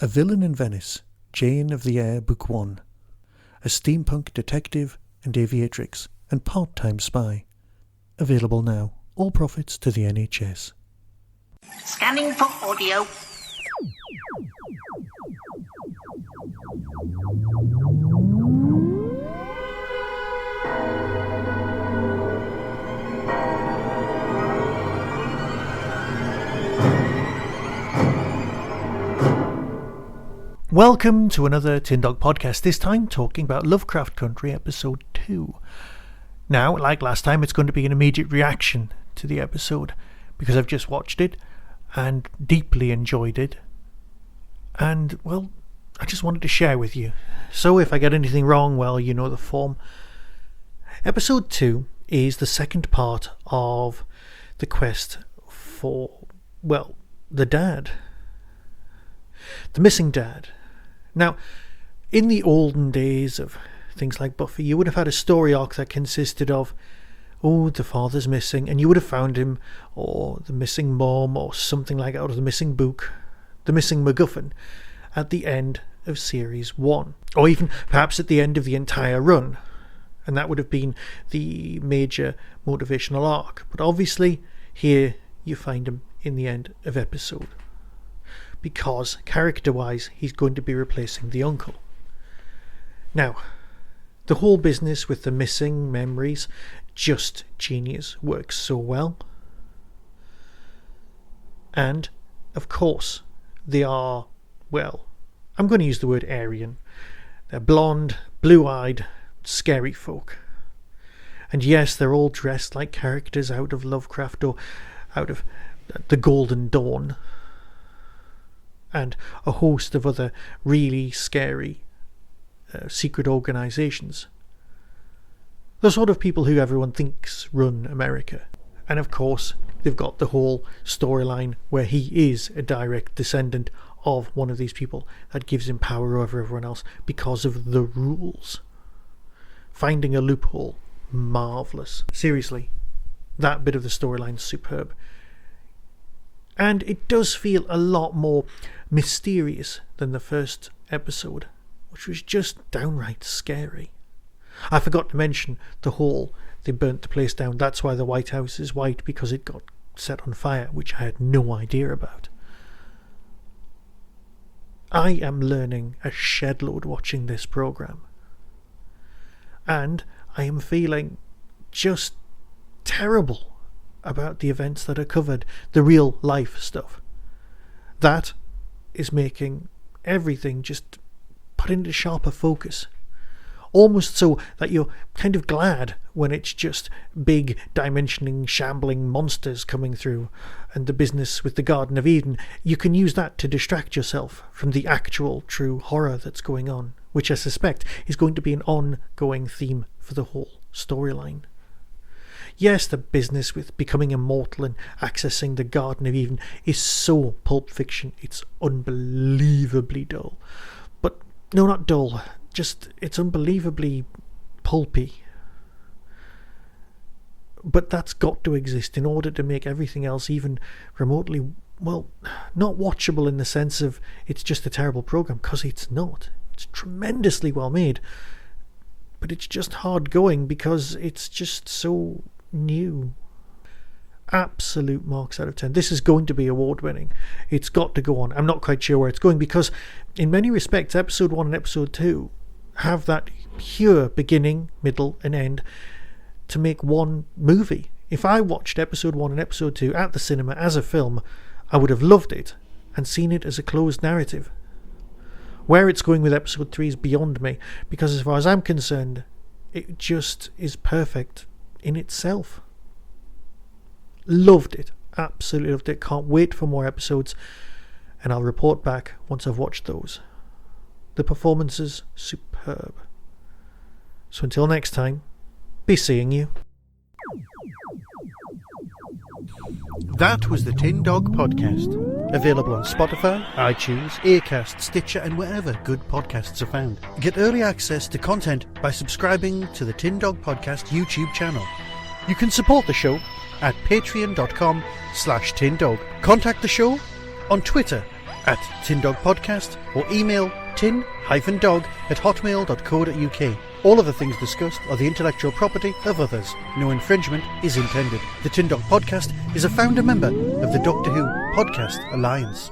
A Villain in Venice, Jane of the Air, Book 1. A steampunk detective and aviatrix and part-time spy. Available now. All profits to the NHS. Scanning for audio. Welcome to another Tin Dog podcast, this time talking about Lovecraft Country episode 2. Now, like last time, it's going to be an immediate reaction to the episode because I've just watched it and deeply enjoyed it. And, well, I just wanted to share with you. So if I get anything wrong, well, you know the form. Episode 2 is the second part of the quest for, well, the dad. The missing dad. Now, in the olden days of things like Buffy, you would have had a story arc that consisted of, oh, the father's missing, and you would have found him, or the missing mom, or something like that, or the missing book, the missing MacGuffin, at the end of Series 1, or even perhaps at the end of the entire run, and that would have been the major motivational arc. But obviously, here you find him in the end of episode, because character-wise, he's going to be replacing the uncle. Now, the whole business with the missing memories, just genius, works so well. And, of course, they are, well, I'm going to use the word Aryan. They're blonde, blue-eyed, scary folk. And yes, they're all dressed like characters out of Lovecraft or out of the Golden Dawn, and a host of other really scary secret organizations. The sort of people who everyone thinks run America. And of course, they've got the whole storyline where he is a direct descendant of one of these people that gives him power over everyone else because of the rules. Finding a loophole, marvellous. Seriously, that bit of the storyline's superb. And it does feel a lot more mysterious than the first episode, which was just downright scary. I forgot to mention the whole, they burnt the place down, that's why the White House is white, because it got set on fire, which I had no idea about. I am learning a shed-load watching this programme. And I am feeling just terrible about the events that are covered, the real life stuff. That is making everything just put into sharper focus. Almost so that you're kind of glad when it's just big, dimensioning, shambling monsters coming through, and the business with the Garden of Eden. You can use that to distract yourself from the actual true horror that's going on, which I suspect is going to be an ongoing theme for the whole storyline. Yes, the business with becoming immortal and accessing the Garden of Eden is so Pulp Fiction, it's unbelievably dull. But, no, not dull, just it's unbelievably pulpy. But that's got to exist in order to make everything else even remotely, well, not watchable in the sense of it's just a terrible program, because it's not. It's tremendously well made. But it's just hard going because it's just so new. Absolute marks out of 10. This is going to be award winning. It's got to go on. I'm not quite sure where it's going because in many respects episode 1 and episode 2 have that pure beginning, middle and end to make one movie. If I watched episode 1 and episode 2 at the cinema as a film, I would have loved it and seen it as a closed narrative. Where it's going with episode 3 is beyond me, because as far as I'm concerned, it just is perfect in itself. Loved it. Absolutely loved it. Can't wait for more episodes, and I'll report back once I've watched those. The performances, superb. So until next time, be seeing you. That was the Tin Dog Podcast. Available on Spotify, iTunes, Acast, Stitcher and wherever good podcasts are found. Get early access to content by subscribing to the Tin Dog Podcast YouTube channel. You can support the show at patreon.com/tindog. Contact the show on Twitter at Tin Dog Podcast or email tin-dog@hotmail.co.uk. All of the things discussed are the intellectual property of others. No infringement is intended. The Tin Dog Podcast is a founder member of the Doctor Who Podcast Alliance.